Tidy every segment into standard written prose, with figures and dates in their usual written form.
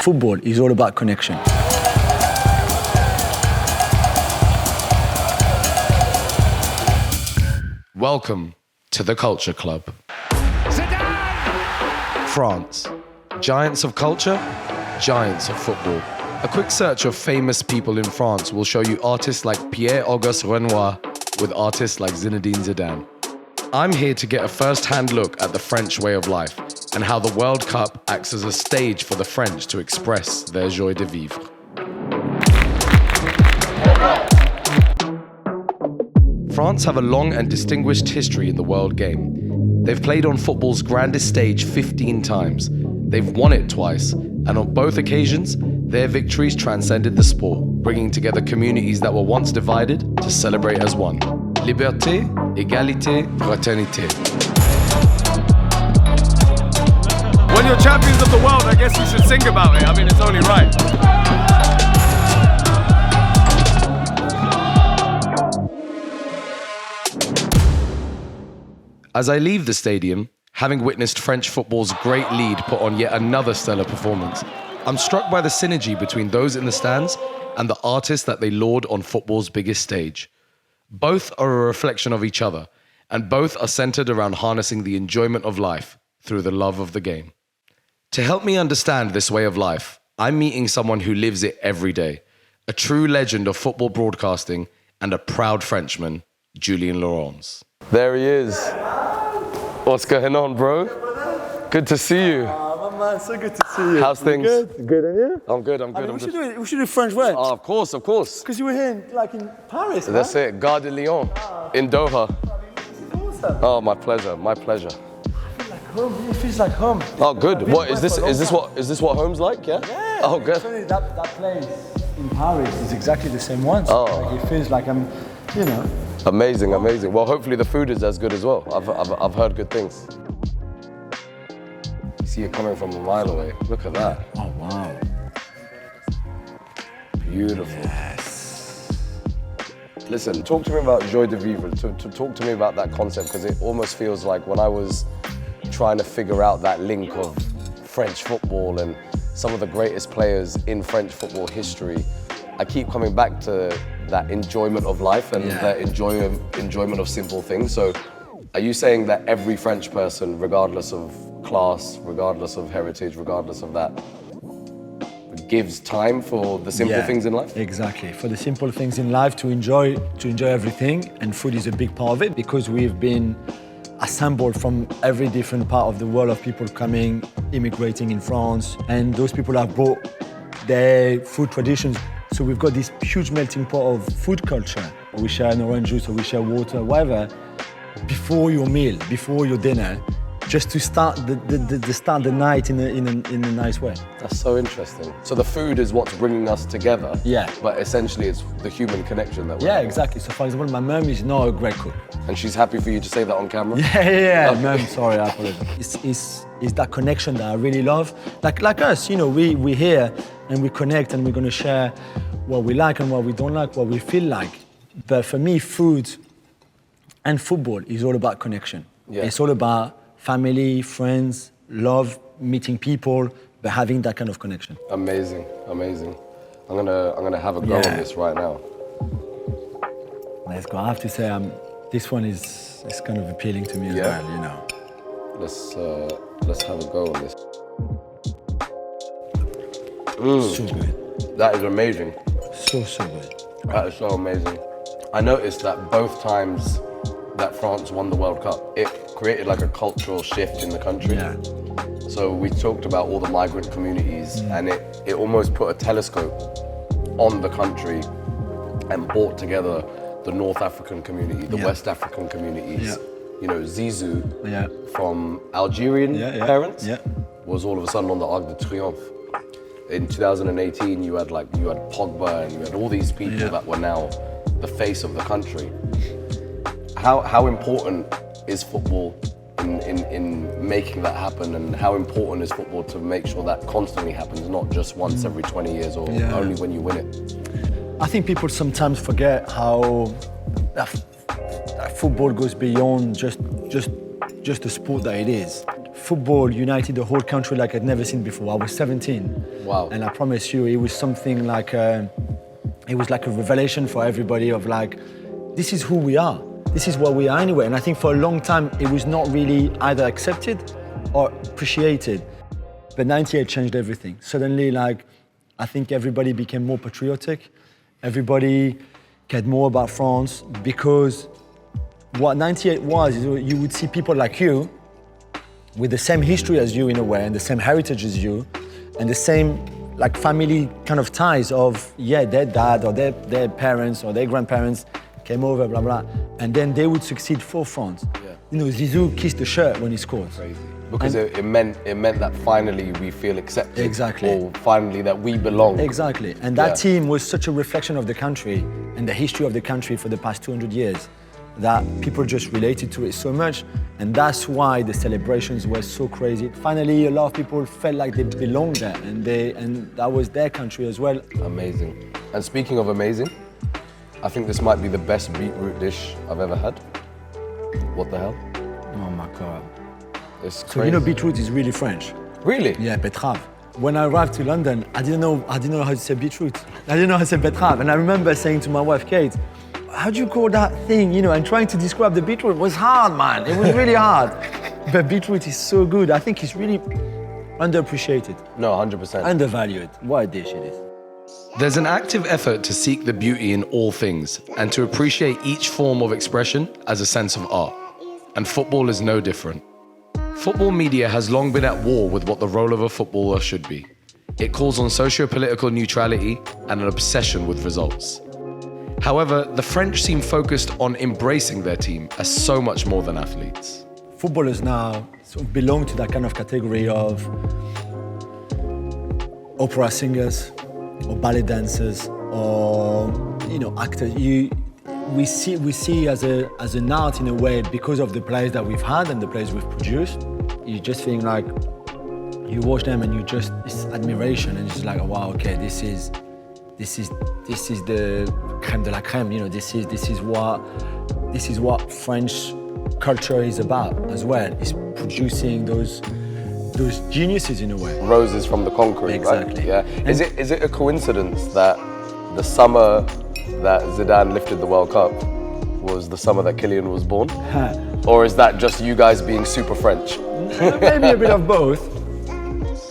football is all about connection. Welcome to the Culture Club. Zidane! France. Giants of culture, giants of football. A quick search of famous people in France will show you artists like Pierre-Auguste Renoir with artists like Zinedine Zidane. I'm here to get a first-hand look at the French way of life and how the World Cup acts as a stage for the French to express their joie de vivre. France have a long and distinguished history in the world game. They've played on football's grandest stage 15 times. They've won it twice, and on both occasions, their victories transcended the sport, bringing together communities that were once divided to celebrate as one. Liberté, égalité, fraternité. When you're champions of the world, I guess you should sing about it. I mean, it's only right. As I leave the stadium, having witnessed French football's great lead put on yet another stellar performance, I'm struck by the synergy between those in the stands and the artists that they laud on football's biggest stage. Both are a reflection of each other, and both are centered around harnessing the enjoyment of life through the love of the game. To help me understand this way of life, I'm meeting someone who lives it every day, a true legend of football broadcasting and a proud Frenchman, Julien Laurens. There he is. What's going on, bro? Good to see you. Oh, my man, so good to see you. How's things? Good, good, and you? I'm good. We should do French words. Oh, of course. Because you were here, in Paris, That's it. Gare de Lyon, in Doha. Awesome. Oh, my pleasure. Home. It feels like home. Oh, good. What is this? Is this what home's like? Yeah. Yeah. Oh, good. Actually, that place in Paris is exactly the same one. Oh. Like, it feels like I'm, Amazing. Well, hopefully the food is as good as well. I've heard good things. You see it coming from a mile away. Look at that. Oh, wow. Beautiful. Yes. Listen, talk to me about joie de vivre. Talk to me about that concept, because it almost feels like when I was trying to figure out that link of French football and some of the greatest players in French football history, I keep coming back to that enjoyment of life and that enjoyment of simple things. So are you saying that every French person, regardless of class, regardless of heritage, regardless of that, gives time for the simple things in life? Exactly, for the simple things in life, to enjoy everything, and food is a big part of it, because we've been assembled from every different part of the world of people coming, immigrating in France, and those people have brought their food traditions. So we've got this huge melting pot of food culture. We share an orange juice or we share water, whatever, before your meal, before your dinner, just to start the night in a nice way. That's so interesting. So the food is what's bringing us together. Yeah. But essentially it's the human connection that we're Yeah, exactly. So for example, my mum is not a great cook. And she's happy for you to say that on camera? Yeah. Mum, sorry, I apologize. It's that connection that I really love. Like us, we're here and we connect and we're gonna share what we like and what we don't like, what we feel like. But for me, food and football is all about connection. Yeah. It's all about family, friends, love, meeting people, but having that kind of connection. Amazing. I'm gonna have a go on this right now. Let's go. I have to say, this one is kind of appealing to me as well, Let's have a go on this. So good. That is amazing. So good. That is so amazing. I noticed that both times that France won the World Cup, it created like a cultural shift in the country. Yeah. So we talked about all the migrant communities, and it almost put a telescope on the country and brought together the North African community, the West African communities. Zizou from Algerian parents was all of a sudden on the Arc de Triomphe. In 2018, you had Pogba and you had all these people that were now the face of the country. How important is football in making that happen, and how important is football to make sure that constantly happens, not just once every 20 years or only when you win it? I think people sometimes forget how that football goes beyond just the sport that it is. football united the whole country like I'd never seen before. I was 17. Wow. And I promise you, it was something like it was like a revelation for everybody of like, this is who we are. This is what we are anyway. And I think for a long time, it was not really either accepted or appreciated. But 98 changed everything. Suddenly, like, I think everybody became more patriotic. Everybody cared more about France because what 98 was is you would see people like you with the same history as you in a way and the same heritage as you and the same like family kind of ties of, yeah, their dad or their parents or their grandparents came over, blah, blah. And then they would succeed for France. Yeah. You know, Zizou kissed the shirt when he scored. Crazy. Because it meant that finally we feel accepted. Exactly. Or finally that we belong. Exactly. And that team was such a reflection of the country and the history of the country for the past 200 years that people just related to it so much. And that's why the celebrations were so crazy. Finally, a lot of people felt like they belonged there and that was their country as well. Amazing. And speaking of amazing, I think this might be the best beetroot dish I've ever had. What the hell? Oh my God. It's crazy. So you know beetroot is really French. Really? Yeah, betterave. When I arrived to London, I didn't know how to say beetroot. I didn't know how to say betterave. And I remember saying to my wife, Kate, how do you call that thing, you know, and trying to describe the beetroot was hard, man. It was really hard. But beetroot is so good. I think it's really underappreciated. No, 100%. Undervalued. What a dish it is. There's an active effort to seek the beauty in all things and to appreciate each form of expression as a sense of art. And football is no different. Football media has long been at war with what the role of a footballer should be. It calls on socio-political neutrality and an obsession with results. However, the French seem focused on embracing their team as so much more than athletes. Footballers now sort of belong to that kind of category of opera singers or ballet dancers or, you know, actors. We see as an art in a way because of the players that we've had and the players we've produced. You just think like, you watch them and it's admiration and it's just like, oh, wow, okay, this is the crème de la crème, you know, this is what French culture is about as well. It's producing those geniuses in a way. Roses from the concrete, exactly. Right? Yeah. Is it a coincidence that the summer that Zidane lifted the World Cup was the summer that Kylian was born? Or is that just you guys being super French? Maybe a bit of both.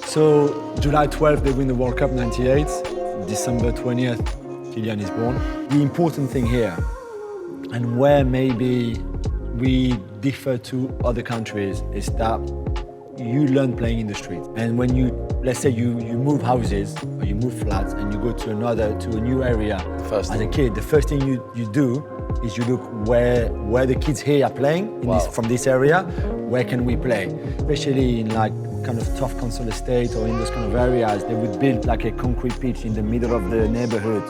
So July 12th they win the World Cup 98. December 20th, Kylian is born. The important thing here, and where maybe we differ to other countries, is that you learn playing in the street. And when let's say you move houses or you move flats and you go to a new area as a kid, the first thing you do is you look where the kids here are playing from this area, where can we play? Especially in like kind of tough council estate or in those kind of areas, they would build like a concrete pitch in the middle of the neighborhood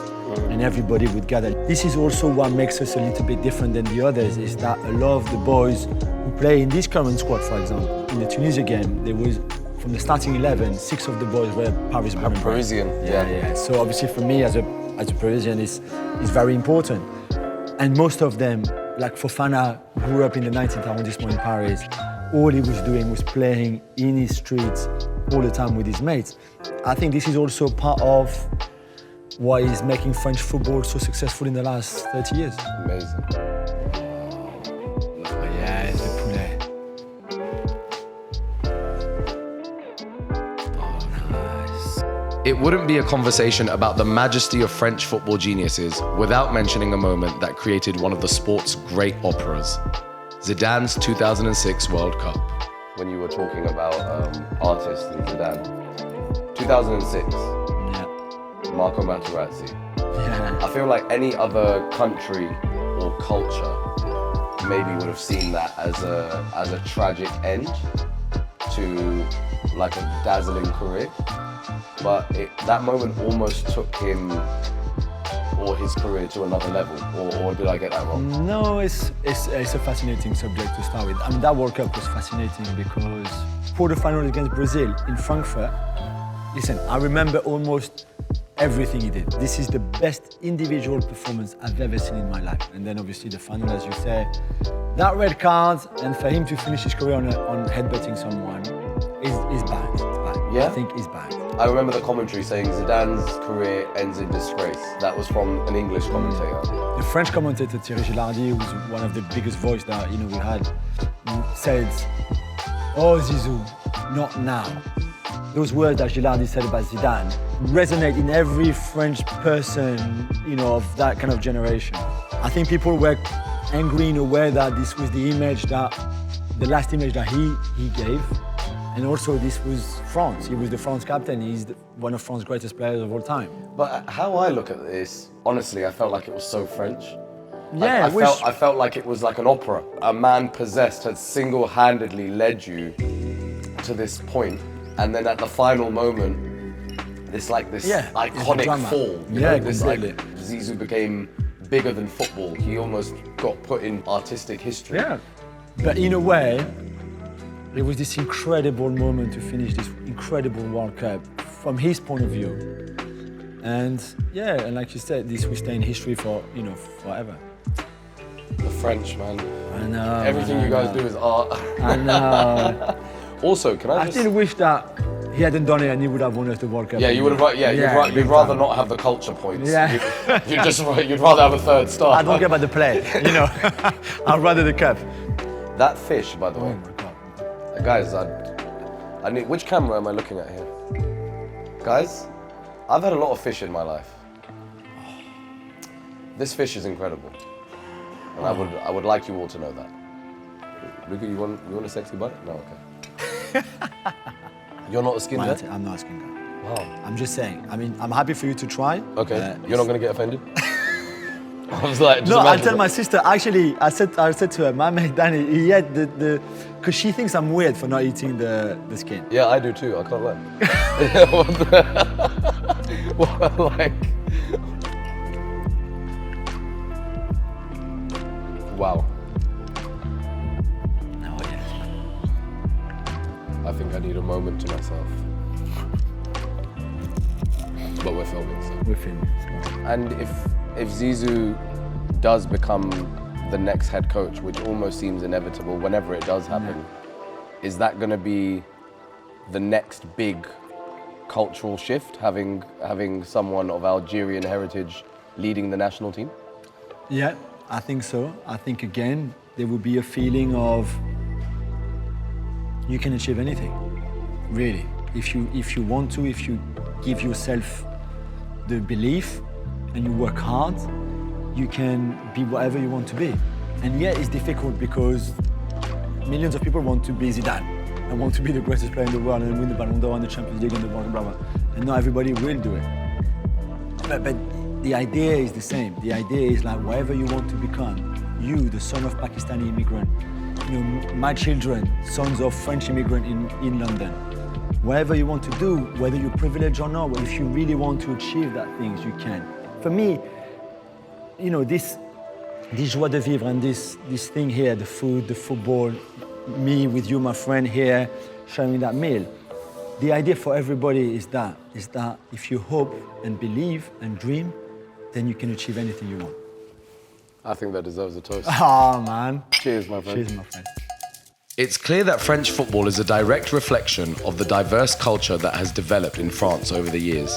and everybody would gather. This is also what makes us a little bit different than the others, is that a lot of the boys who play in this current squad, for example, in the Tunisia game, there was, from the starting 11, 6 of the boys were Paris-born. Parisian. Yeah. So obviously for me as a Parisian, it's very important. And most of them, like Fofana, grew up in the 19th arrondissement in Paris. All he was doing was playing in his streets all the time with his mates. I think this is also part of what is making French football so successful in the last 30 years. Amazing. Yeah, it's the poulet. Oh, nice. It wouldn't be a conversation about the majesty of French football geniuses without mentioning a moment that created one of the sport's great operas, Zidane's 2006 World Cup. When you were talking about artists and Zidane, 2006, Marco Materazzi. Yeah. I feel like any other country or culture maybe would have seen that as a tragic end to like a dazzling career. But that moment almost took him or his career to another level, or did I get that wrong? No, it's a fascinating subject to start with. I mean, that World Cup was fascinating because quarterfinal against Brazil in Frankfurt, listen, I remember almost everything he did. This is the best individual performance I've ever seen in my life. And then obviously the final, as you say, that red card, and for him to finish his career on headbutting someone, He's bad. It's bad. Yeah? I think he's bad. I remember the commentary saying Zidane's career ends in disgrace. That was from an English commentator. The French commentator Thierry Gilardi, who's one of the biggest voice that we had, said, "Oh Zizou, not now." Those words that Gilardi said about Zidane resonate in every French person, of that kind of generation. I think people were angry in a way that this was the last image that he gave. And also this was France. He was the France captain. He's one of France's greatest players of all time. But how I look at this, honestly, I felt like it was so French. Yeah, I felt like it was like an opera. A man possessed had single-handedly led you to this point, and then at the final moment, this iconic fall. Completely. Zizou became bigger than football. He almost got put in artistic history. Yeah. But in a way, it was this incredible moment to finish this incredible World Cup from his point of view. And like you said, this will stay in history for, forever. The French, man. I know. Everything you guys do is art. I know. Also, can I still wish that he hadn't done it and he would have won us the World Cup. Yeah, you would have. Yeah, you'd rather not have the culture points. Yeah. You'd rather have a third star. I don't care about the play, I'd rather the cup. That fish, by the way. Oh my God. Guys, I need. Which camera am I looking at here? Guys, I've had a lot of fish in my life. This fish is incredible, and I would like you all to know that. Luca, you want a sexy butt? No, okay. You're not a skin guy? I'm not a skin guy. Wow. I'm just saying. I mean, I'm happy for you to try. Okay. You're not gonna get offended? I was like, no, I tell my sister, actually, I said to her, my mate Danny, he had because she thinks I'm weird for not eating the skin. Yeah, I do too, I can't lie. Wow. Oh, yes. I think I need a moment to myself. But we're filming, so. We're filming. And if Zizou does become the next head coach, which almost seems inevitable whenever it does happen, is that going to be the next big cultural shift, having someone of Algerian heritage leading the national team? Yeah, I think so. I think again, there will be a feeling of you can achieve anything, really. If you want to, if you give yourself the belief and you work hard, you can be whatever you want to be. And yeah, it's difficult because millions of people want to be Zidane and want to be the greatest player in the world and win the Ballon d'Or and the Champions League and the blah, blah, blah. And not everybody will do it. But the idea is the same. The idea is like whatever you want to become, you, the son of Pakistani immigrant, my children, sons of French immigrant in London. Whatever you want to do, whether you're privileged or not, if you really want to achieve that things, you can. For me, this joie de vivre and this thing here, the food, the football, me with you, my friend here, sharing that meal. The idea for everybody is that if you hope and believe and dream, then you can achieve anything you want. I think that deserves a toast. Oh, man. Cheers, my friend. Cheers, my friend. It's clear that French football is a direct reflection of the diverse culture that has developed in France over the years.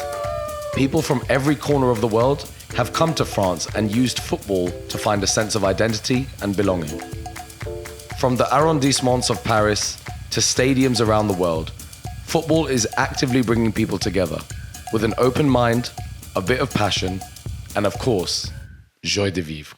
People from every corner of the world have come to France and used football to find a sense of identity and belonging. From the arrondissements of Paris to stadiums around the world, football is actively bringing people together with an open mind, a bit of passion, and of course, joie de vivre.